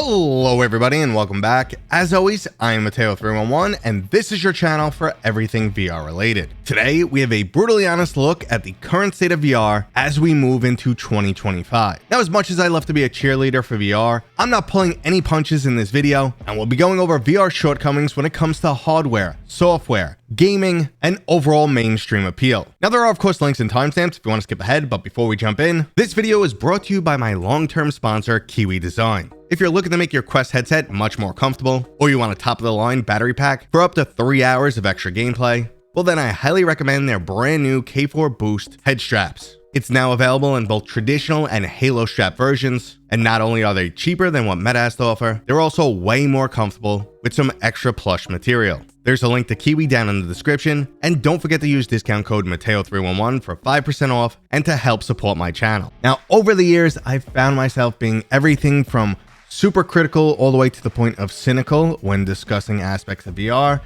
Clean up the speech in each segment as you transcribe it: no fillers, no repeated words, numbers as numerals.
Hello everybody and welcome back. As always, I am Mateo311 and this is your channel for everything VR related. Today we have a brutally honest look at the current state of VR as we move into 2025. Now, as much as I love to be a cheerleader for VR, I'm not pulling any punches in this video, and we'll be going over VR shortcomings when it comes to hardware, software, gaming, and overall mainstream appeal. Now, there are of course links and timestamps if you want to skip ahead, but before we jump in, this video is brought to you by my long-term sponsor, Kiwi Design. If you're looking to make your Quest headset much more comfortable, or you want a top-of-the-line battery pack for up to 3 hours of extra gameplay, well then I highly recommend their brand new K4 Boost head straps. It's now available in both traditional and Halo strap versions, and not only are they cheaper than what Meta has to offer, they're also way more comfortable with some extra plush material. There's a link to Kiwi down in the description, and don't forget to use discount code Mateo311 for 5% off and to help support my channel. Now, over the years, I've found myself being everything from super critical all the way to the point of cynical when discussing aspects of VR.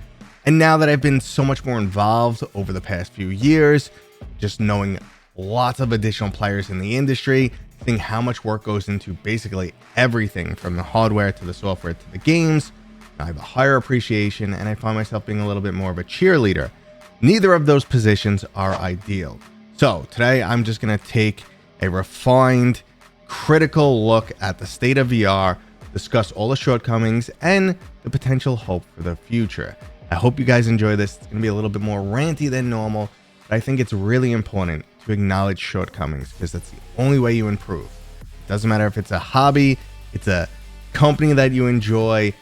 And now that I've been so much more involved over the past few years, just knowing lots of additional players in the industry, seeing how much work goes into basically everything from the hardware to the software to the games, I have a higher appreciation and I find myself being a little bit more of a cheerleader. Neither of those positions are ideal. So today I'm just going to take a refined, critical look at the state of VR, discuss all the shortcomings and the potential hope for the future. I hope you guys enjoy this. It's going to be a little bit more ranty than normal, but I think it's really important to acknowledge shortcomings because that's the only way you improve. It doesn't matter if it's a hobby, it's a company that you enjoy,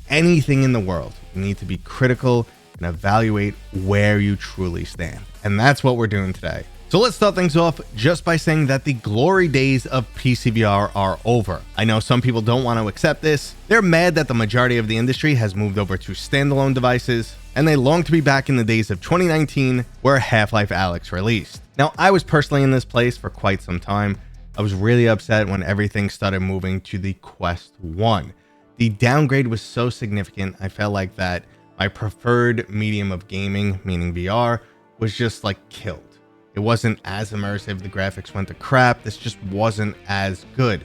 anything in the world. You need to be critical and evaluate where you truly stand. And that's what we're doing today. So let's start things off just by saying that the glory days of PCVR are over. I know some people don't want to accept this. They're mad that the majority of the industry has moved over to standalone devices, and they long to be back in the days of 2019 where Half-Life Alyx released. Now, I was personally in this place for quite some time. I was really upset when everything started moving to the Quest 1. The downgrade was so significant, I felt like that my preferred medium of gaming, meaning VR, was just like killed. It wasn't as immersive, the graphics went to crap, this just wasn't as good.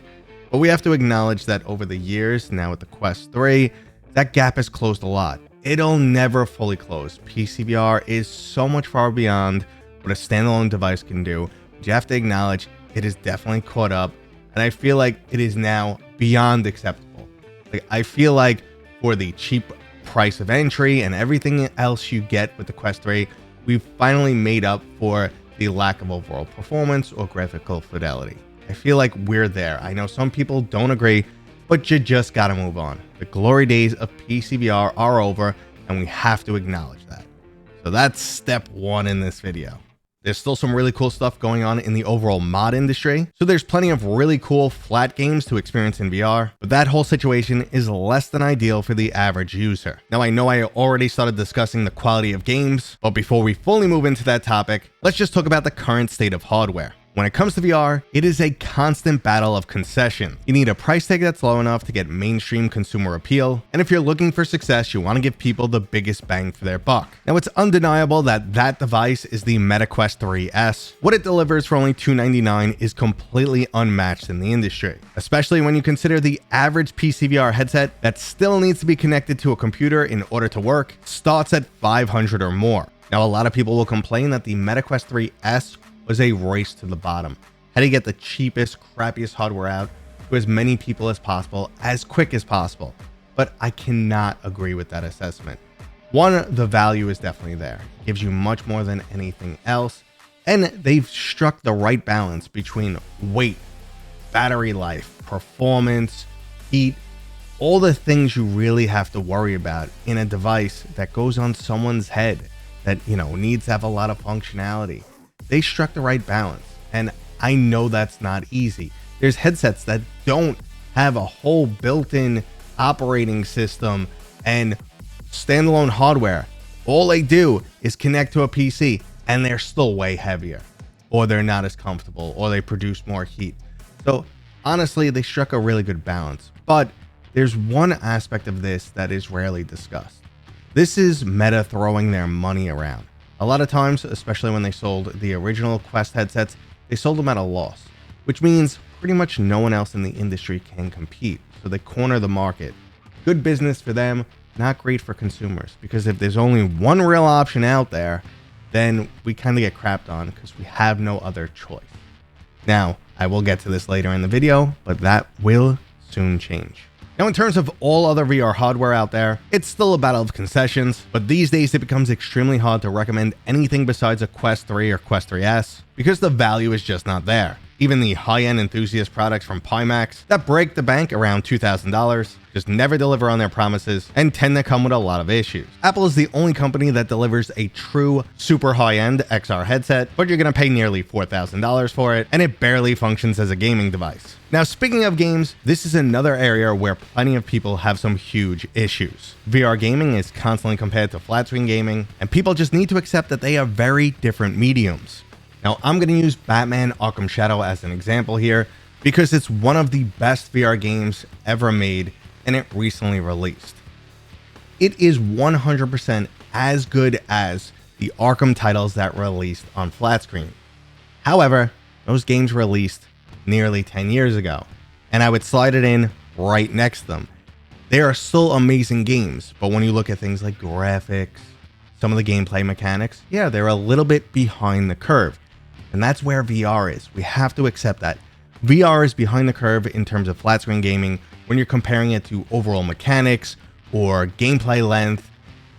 But we have to acknowledge that over the years, now with the Quest 3, that gap has closed a lot. It'll never fully close. PCVR is so much far beyond what a standalone device can do, but you have to acknowledge it is definitely caught up, and I feel like it is now beyond acceptable. Like, I feel like for the cheap price of entry and everything else you get with the Quest 3, we've finally made up for the lack of overall performance or graphical fidelity. I feel like we're there. I know some people don't agree, but you just gotta move on. The glory days of PCVR are over, and we have to acknowledge that. So that's step one in this video. There's still some really cool stuff going on in the overall mod industry, so there's plenty of really cool flat games to experience in VR, but that whole situation is less than ideal for the average user. Now, I know I already started discussing the quality of games, but before we fully move into that topic, let's just talk about the current state of hardware. When it comes to VR, it is a constant battle of concession. You need a price tag that's low enough to get mainstream consumer appeal, and if you're looking for success, you want to give people the biggest bang for their buck. Now, it's undeniable that that device is the Meta Quest 3S. What it delivers for only $299 is completely unmatched in the industry, especially when you consider the average PCVR headset that still needs to be connected to a computer in order to work starts at $500 or more. Now, a lot of people will complain that the Meta Quest 3S was a race to the bottom. How to get the cheapest, crappiest hardware out to as many people as possible, as quick as possible. But I cannot agree with that assessment. One, the value is definitely there. It gives you much more than anything else. And they've struck the right balance between weight, battery life, performance, heat, all the things you really have to worry about in a device that goes on someone's head that, needs to have a lot of functionality. They struck the right balance, and I know that's not easy. There's headsets that don't have a whole built-in operating system and standalone hardware. All they do is connect to a PC, and they're still way heavier, or they're not as comfortable, or they produce more heat. So honestly, they struck a really good balance, but there's one aspect of this that is rarely discussed. This is Meta throwing their money around. A lot of times, especially when they sold the original Quest headsets, they sold them at a loss, which means pretty much no one else in the industry can compete, so they corner the market. Good business for them, not great for consumers, because if there's only one real option out there, then we kind of get crapped on because we have no other choice. Now, I will get to this later in the video, but that will soon change. Now, in terms of all other VR hardware out there, it's still a battle of concessions, but these days it becomes extremely hard to recommend anything besides a Quest 3 or Quest 3S because the value is just not there. Even the high-end enthusiast products from Pimax that break the bank around $2,000 just never deliver on their promises and tend to come with a lot of issues. Apple is the only company that delivers a true super high-end XR headset, but you're going to pay nearly $4,000 for it, and it barely functions as a gaming device. Now, speaking of games, this is another area where plenty of people have some huge issues. VR gaming is constantly compared to flat screen gaming, and people just need to accept that they are very different mediums. Now, I'm going to use Batman Arkham Shadow as an example here because it's one of the best VR games ever made and it recently released. It is 100% as good as the Arkham titles that released on flat screen. However, those games released nearly 10 years ago, and I would slide it in right next to them. They are still amazing games, but when you look at things like graphics, some of the gameplay mechanics, yeah, they're a little bit behind the curve. And that's where VR is. We have to accept that. VR is behind the curve in terms of flat screen gaming when you're comparing it to overall mechanics or gameplay length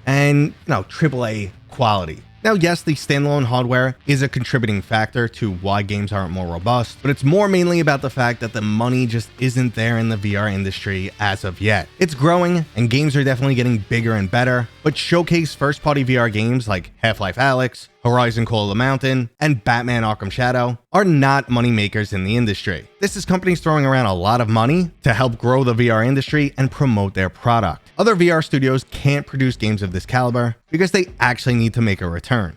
and, AAA quality. Now, yes, the standalone hardware is a contributing factor to why games aren't more robust, but it's more mainly about the fact that the money just isn't there in the VR industry as of yet. It's growing, and games are definitely getting bigger and better, but showcase first-party VR games like Half-Life Alyx, Horizon Call of the Mountain, and Batman Arkham Shadow are not money makers in the industry. This is companies throwing around a lot of money to help grow the VR industry and promote their product. Other VR studios can't produce games of this caliber because they actually need to make a return.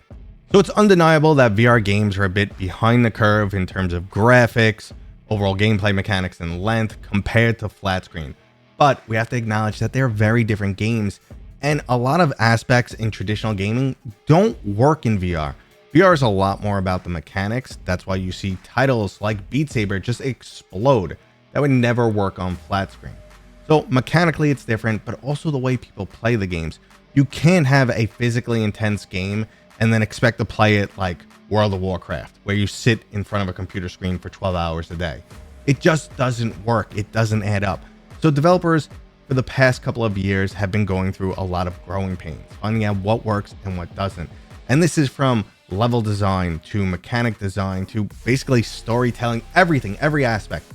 So it's undeniable that VR games are a bit behind the curve in terms of graphics, overall gameplay mechanics, and length compared to flat screen. But we have to acknowledge that they're very different games, and a lot of aspects in traditional gaming don't work in VR. VR is a lot more about the mechanics. That's why you see titles like Beat Saber just explode. That would never work on flat screen. So mechanically it's different, but also the way people play the games. You can't have a physically intense game and then expect to play it like World of Warcraft, where you sit in front of a computer screen for 12 hours a day. It just doesn't work. It doesn't add up. So developers for the past couple of years have been going through a lot of growing pains, finding out what works and what doesn't. And this is from level design to mechanic design to basically storytelling, everything, every aspect.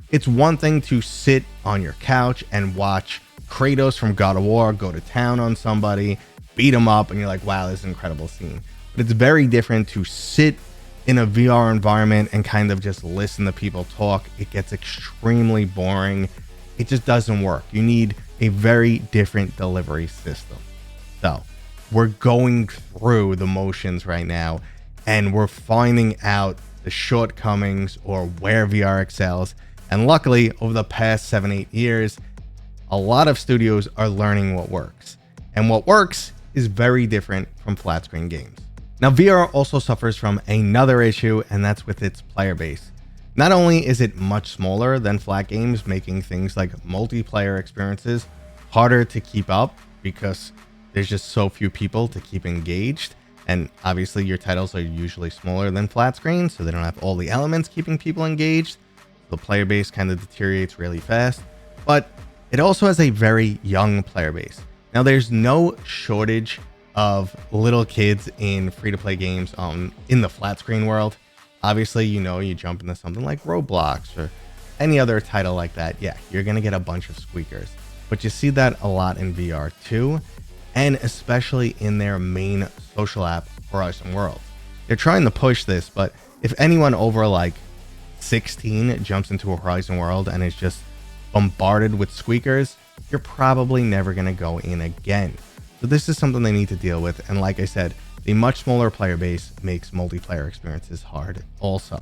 It's one thing to sit on your couch and watch Kratos from God of War go to town on somebody, beat him up, and you're like, wow, this is an incredible scene. But it's very different to sit in a VR environment and kind of just listen to people talk. It gets extremely boring. It just doesn't work. You need a very different delivery system. So we're going through the motions right now, and we're finding out the shortcomings or where VR excels. And luckily, over the past 7-8 years, a lot of studios are learning what works. And what works is very different from flat screen games. Now, VR also suffers from another issue, and that's with its player base. Not only is it much smaller than flat games, making things like multiplayer experiences harder to keep up because there's just so few people to keep engaged. And obviously your titles are usually smaller than flat screen, so they don't have all the elements keeping people engaged. The player base kind of deteriorates really fast, but it also has a very young player base. Now, there's no shortage of little kids in free-to-play games in the flat screen world. Obviously, you jump into something like Roblox or any other title like that. Yeah, you're going to get a bunch of squeakers, but you see that a lot in VR too, and especially in their main social app, Horizon World. They're trying to push this, but if anyone over like 16 jumps into a Horizon World and is just bombarded with squeakers, you're probably never going to go in again. So this is something they need to deal with. And like I said, the much smaller player base makes multiplayer experiences hard also.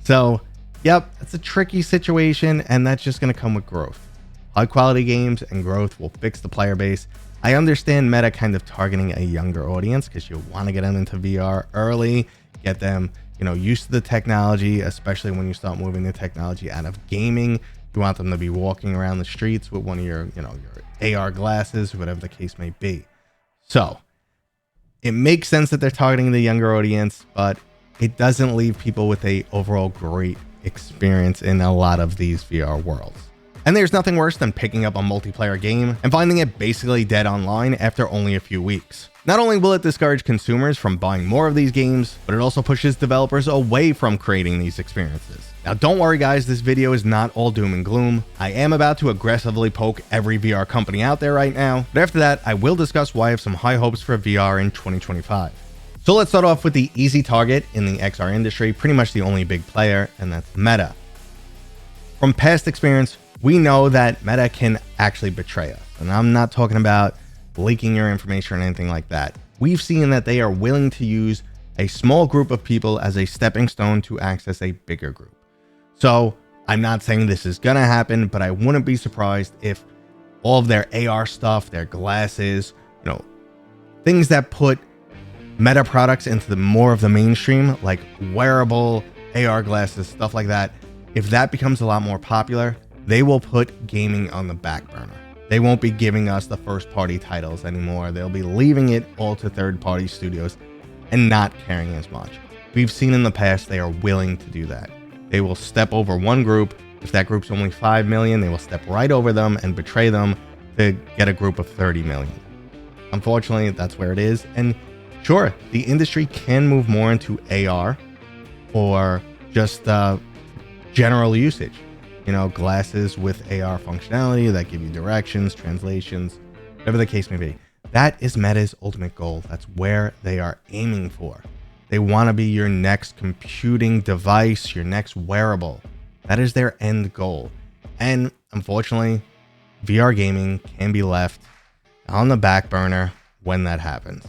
So yep, it's a tricky situation, and that's just going to come with growth. High quality games and growth will fix the player base. I understand Meta kind of targeting a younger audience because you want to get them into VR early, get them used to the technology, especially when you start moving the technology out of gaming. You want them to be walking around the streets with one of your AR glasses, whatever the case may be. So it makes sense that they're targeting the younger audience, but it doesn't leave people with a overall great experience in a lot of these VR worlds. And there's nothing worse than picking up a multiplayer game and finding it basically dead online after only a few weeks. Not only will it discourage consumers from buying more of these games, but it also pushes developers away from creating these experiences. Now don't worry guys, this video is not all doom and gloom. I am about to aggressively poke every VR company out there right now, but after that I will discuss why I have some high hopes for VR in 2025. So let's start off with the easy target in the XR industry, pretty much the only big player, and that's Meta. From past experience, we know that Meta can actually betray us, and I'm not talking about leaking your information or anything like that. We've seen that they are willing to use a small group of people as a stepping stone to access a bigger group. So I'm not saying this is gonna happen, but I wouldn't be surprised if all of their AR stuff, their glasses, things that put Meta products into the more of the mainstream, like wearable AR glasses, stuff like that, if that becomes a lot more popular, they will put gaming on the back burner. They won't be giving us the first party titles anymore. They'll be leaving it all to third party studios and not caring as much. We've seen in the past they are willing to do that. They will step over one group. If that group's only 5 million, they will step right over them and betray them to get a group of 30 million. Unfortunately, that's where it is. And sure, the industry can move more into AR or just general usage. Glasses with AR functionality that give you directions, translations, whatever the case may be. That is Meta's ultimate goal. That's where they are aiming for. They want to be your next computing device, your next wearable. That is their end goal. And unfortunately, VR gaming can be left on the back burner when that happens.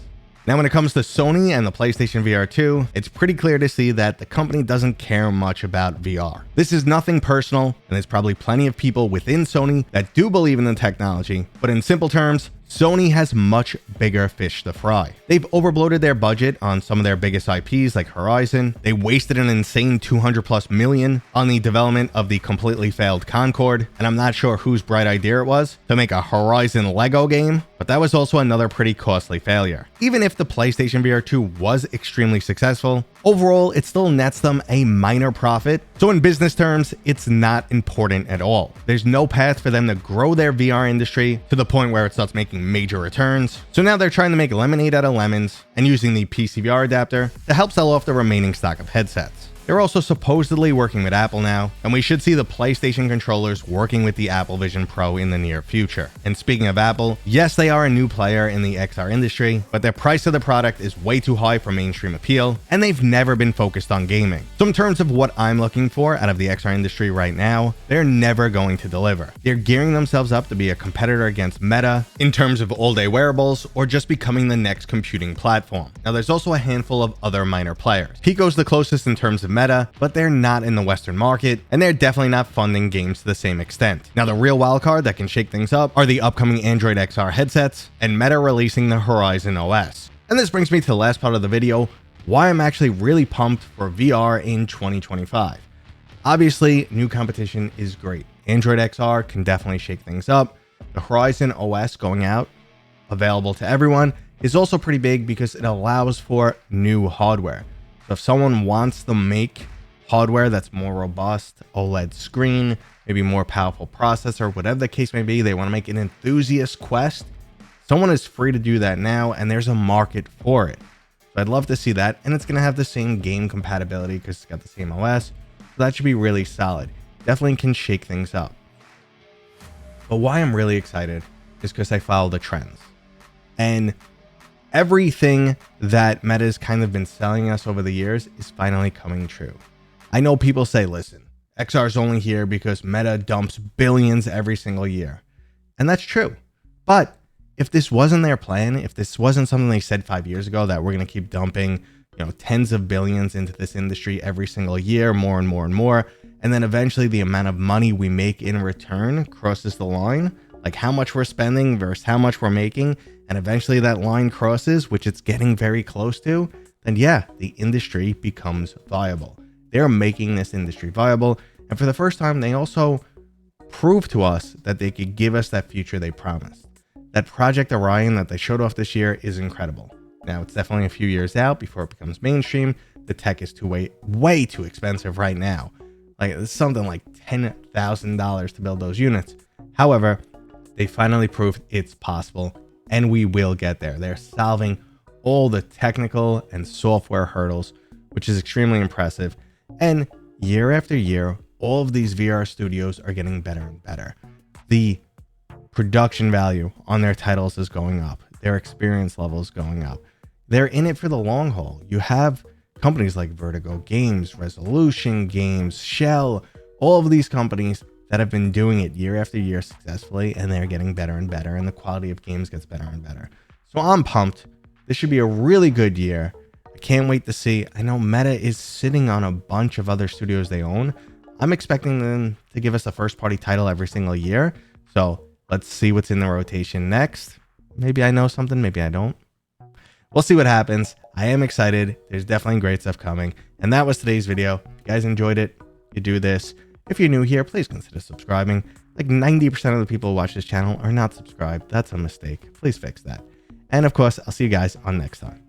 Now, when it comes to Sony and the PlayStation VR 2, it's pretty clear to see that the company doesn't care much about VR. This is nothing personal, and there's probably plenty of people within Sony that do believe in the technology, but in simple terms, Sony has much bigger fish to fry. They've overbloated their budget on some of their biggest IPs like Horizon. They wasted an insane 200+ million on the development of the completely failed Concorde, and I'm not sure whose bright idea it was to make a Horizon Lego game, but that was also another pretty costly failure. Even if the PlayStation VR 2 was extremely successful, overall it still nets them a minor profit, so in business terms, it's not important at all. There's no path for them to grow their VR industry to the point where it starts making major returns. So now they're trying to make lemonade out of lemons and using the PCVR adapter to help sell off the remaining stock of headsets. They're also supposedly working with Apple now, and we should see the PlayStation controllers working with the Apple Vision Pro in the near future. And speaking of Apple, yes, they are a new player in the XR industry, but their price of the product is way too high for mainstream appeal, and they've never been focused on gaming. So in terms of what I'm looking for out of the XR industry right now, they're never going to deliver. They're gearing themselves up to be a competitor against Meta in terms of all-day wearables, or just becoming the next computing platform. Now there's also a handful of other minor players. Pico's the closest in terms of Meta, but they're not in the Western market, and they're definitely not funding games to the same extent. Now, the real wildcard that can shake things up are the upcoming Android XR headsets and Meta releasing the Horizon OS. And this brings me to the last part of the video, why I'm actually really pumped for VR in 2025. Obviously, new competition is great. Android XR can definitely shake things up. The Horizon OS going out, available to everyone, is also pretty big because it allows for new hardware. So if someone wants to make hardware that's more robust, OLED screen, maybe more powerful processor, whatever the case may be, they want to make an enthusiast Quest, someone is free to do that now, and there's a market for it. So I'd love to see that, and it's going to have the same game compatibility because it's got the same OS, so that should be really solid. Definitely can shake things up. But why I'm really excited is because I follow the trends. And everything that Meta's kind of been selling us over the years is finally coming true. I know people say, listen, XR is only here because Meta dumps billions every single year. And that's true. But if this wasn't their plan, if this wasn't something they said 5 years ago, that we're going to keep dumping, tens of billions into this industry every single year, more and more and more, and then eventually the amount of money we make in return crosses the line, like how much we're spending versus how much we're making, and eventually that line crosses, which it's getting very close to, then yeah, the industry becomes viable. They're making this industry viable. And for the first time, they also prove to us that they could give us that future they promised. That Project Orion that they showed off this year is incredible. Now, it's definitely a few years out before it becomes mainstream. The tech is way too expensive right now. Like, it's something like $10,000 to build those units. However, they finally proved it's possible, and we will get there. They're solving all the technical and software hurdles, which is extremely impressive. And year after year, all of these VR studios are getting better and better. The production value on their titles is going up. Their experience level is going up. They're in it for the long haul. You have companies like Vertigo Games, Resolution Games, Shell, all of these companies that have been doing it year after year successfully, and they're getting better and better, and the quality of games gets better and better. So I'm pumped. This should be a really good year. I can't wait to see. I know Meta is sitting on a bunch of other studios they own. I'm expecting them to give us a first party title every single year. So let's see what's in the rotation next. Maybe I know something, maybe I don't. We'll see what happens. I am excited. There's definitely great stuff coming. And that was today's video. If you guys enjoyed it, you do this. If you're new here, please consider subscribing. Like 90% of the people who watch this channel are not subscribed. That's a mistake. Please fix that. And of course, I'll see you guys on next time.